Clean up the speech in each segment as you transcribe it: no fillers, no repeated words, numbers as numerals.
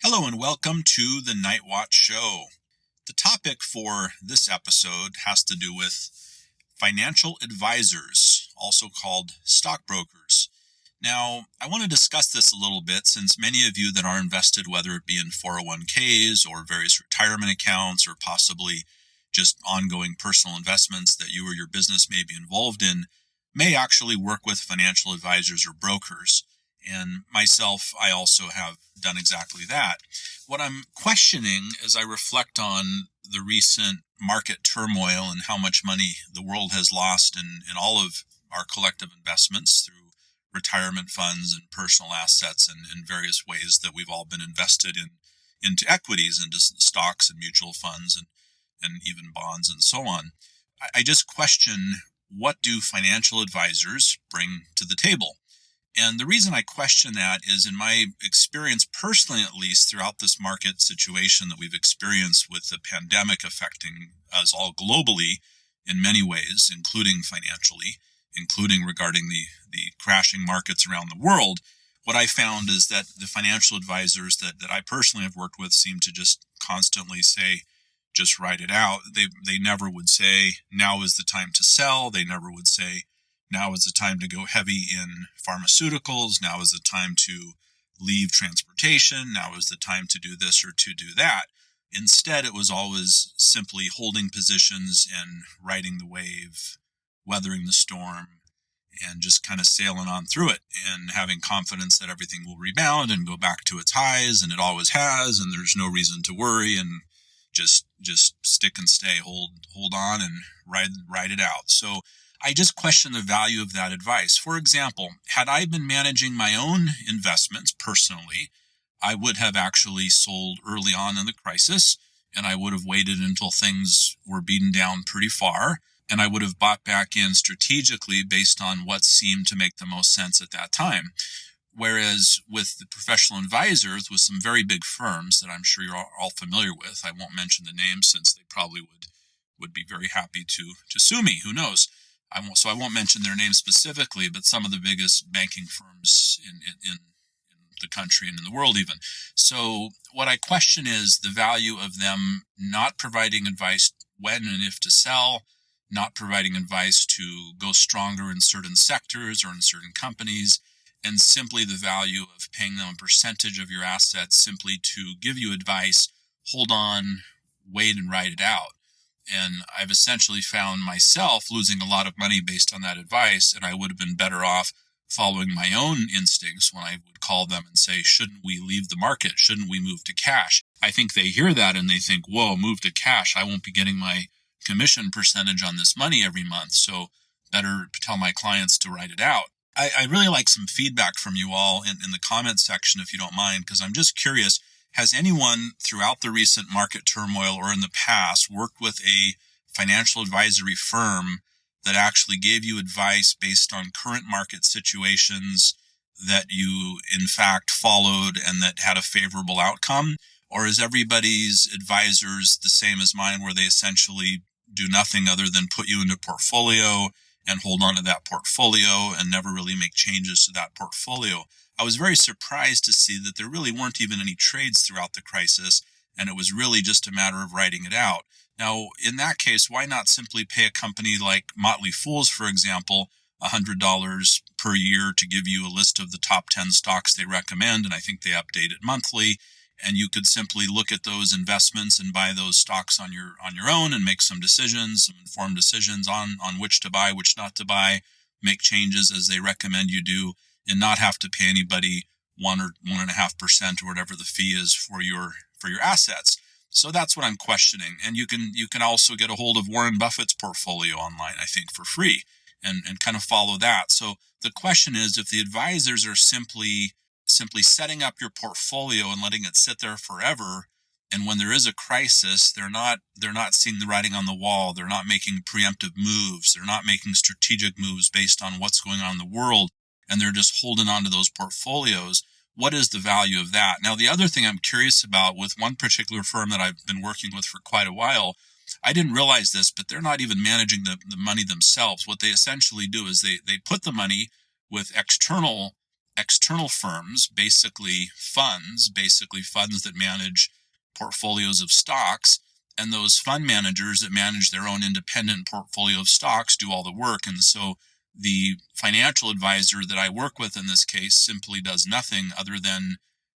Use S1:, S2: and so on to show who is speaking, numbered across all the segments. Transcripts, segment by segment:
S1: Hello and welcome to the Night Watch Show. The topic for this episode has to do with financial advisors, also called stockbrokers. Now, I want to discuss this a little bit since many of you that are invested, whether it be in 401ks or various retirement accounts or possibly just ongoing personal investments that you or your business may be involved in, may actually work with financial advisors or brokers. And myself, I also have done exactly that. What I'm questioning as I reflect on the recent market turmoil and how much money the world has lost in all of our collective investments through retirement funds and personal assets and in various ways that we've all been invested into equities, into stocks and mutual funds and even bonds and so on. I just question, what do financial advisors bring to the table? And the reason I question that is, in my experience, personally at least, throughout this market situation that we've experienced with the pandemic affecting us all globally in many ways, including financially, including regarding the crashing markets around the world, what I found is that the financial advisors that I personally have worked with seem to just constantly say, just write it out. They never would say, now is the time to sell. They never would say, now is the time to go heavy in pharmaceuticals. Now is the time to leave transportation. Now is the time to do this or to do that. Instead, it was always simply holding positions and riding the wave, weathering the storm, and just kind of sailing on through it and having confidence that everything will rebound and go back to its highs, and it always has, and there's no reason to worry, and just stick and stay, hold on and ride it out. So I just question the value of that advice. For example, had I been managing my own investments personally, I would have actually sold early on in the crisis, and I would have waited until things were beaten down pretty far, and I would have bought back in strategically based on what seemed to make the most sense at that time. Whereas with the professional advisors, with some very big firms that I'm sure you're all familiar with, I won't mention the names since they probably would be very happy to sue me. Who knows? I won't mention their names specifically, but some of the biggest banking firms in the country and in the world even. So what I question is the value of them not providing advice when and if to sell, not providing advice to go stronger in certain sectors or in certain companies, and simply the value of paying them a percentage of your assets simply to give you advice, hold on, wait and ride it out. And I've essentially found myself losing a lot of money based on that advice, and I would have been better off following my own instincts when I would call them and say, shouldn't we leave the market? Shouldn't we move to cash? I think they hear that and they think, whoa, move to cash. I won't be getting my commission percentage on this money every month, so better tell my clients to write it out. I really like some feedback from you all in the comment section, if you don't mind, because I'm just curious. Has anyone throughout the recent market turmoil or in the past worked with a financial advisory firm that actually gave you advice based on current market situations that you in fact followed and that had a favorable outcome? Or is everybody's advisors the same as mine, where they essentially do nothing other than put you into a portfolio and hold on to that portfolio and never really make changes to that portfolio? I was very surprised to see that there really weren't even any trades throughout the crisis, and it was really just a matter of writing it out. Now, in that case, why not simply pay a company like Motley Fool's, for example, $100 per year to give you a list of the top 10 stocks they recommend, and I think they update it monthly, and you could simply look at those investments and buy those stocks on your own and make some decisions, some informed decisions on which to buy, which not to buy, make changes as they recommend you do, and not have to pay anybody 1 or 1.5% or whatever the fee is for your assets. So that's what I'm questioning. And you can also get a hold of Warren Buffett's portfolio online, I think, for free, and kind of follow that. So the question is, if the advisors are simply setting up your portfolio and letting it sit there forever, and when there is a crisis, they're not seeing the writing on the wall. They're not making preemptive moves. They're not making strategic moves based on what's going on in the world, and they're just holding on to those portfolios. What is the value of that? Now, the other thing I'm curious about with one particular firm that I've been working with for quite a while, I didn't realize this, but they're not even managing the money themselves. What they essentially do is they put the money with external external firms, basically funds that manage portfolios of stocks, and those fund managers that manage their own independent portfolio of stocks do all the work. And so the financial advisor that I work with in this case simply does nothing other than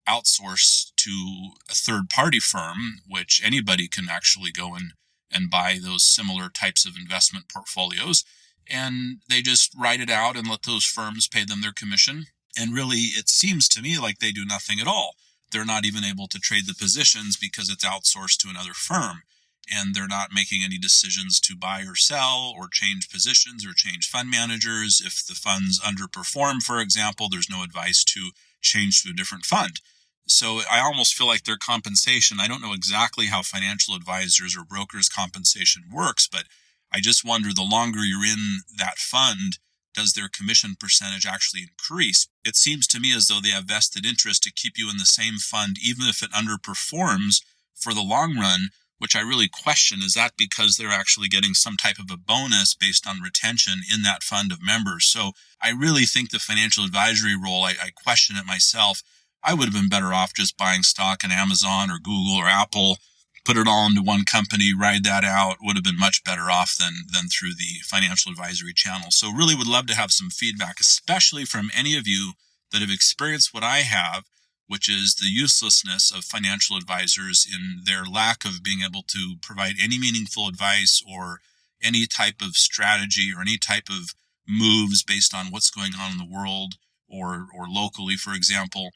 S1: outsource to a third-party firm, which anybody can actually go and buy those similar types of investment portfolios. And they just write it out and let those firms pay them their commission. And really, it seems to me like they do nothing at all. They're not even able to trade the positions because it's outsourced to another firm. And they're not making any decisions to buy or sell or change positions or change fund managers. If the funds underperform, for example, there's no advice to change to a different fund. So I almost feel like their compensation, I don't know exactly how financial advisors or brokers' compensation works, but I just wonder, the longer you're in that fund, does their commission percentage actually increase? It seems to me as though they have vested interest to keep you in the same fund, even if it underperforms for the long run, which I really question. Is that because they're actually getting some type of a bonus based on retention in that fund of members? So I really think the financial advisory role, I question it myself. I would have been better off just buying stock in Amazon or Google or Apple, put it all into one company, ride that out. Would have been much better off than through the financial advisory channel. So really would love to have some feedback, especially from any of you that have experienced what I have, which is the uselessness of financial advisors in their lack of being able to provide any meaningful advice or any type of strategy or any type of moves based on what's going on in the world or locally, for example,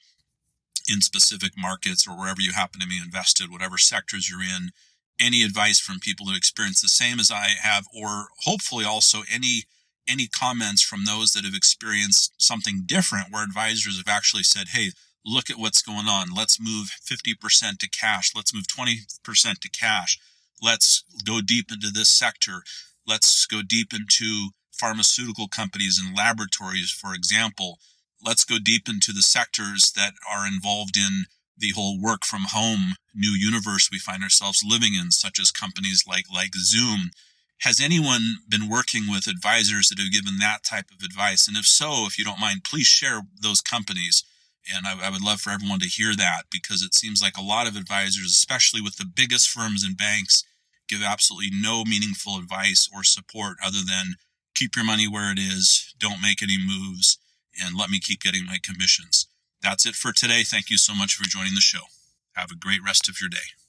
S1: in specific markets or wherever you happen to be invested, whatever sectors you're in. Any advice from people that experience the same as I have, or hopefully also any comments from those that have experienced something different, where advisors have actually said, hey, look at what's going on. Let's move 50% to cash. Let's move 20% to cash. Let's go deep into this sector. Let's go deep into pharmaceutical companies and laboratories, for example. Let's go deep into the sectors that are involved in the whole work from home new universe we find ourselves living in, such as companies like Zoom. Has anyone been working with advisors that have given that type of advice? And if so, if you don't mind, please share those companies. And I would love for everyone to hear that, because it seems like a lot of advisors, especially with the biggest firms and banks, give absolutely no meaningful advice or support other than keep your money where it is, don't make any moves, and let me keep getting my commissions. That's it for today. Thank you so much for joining the show. Have a great rest of your day.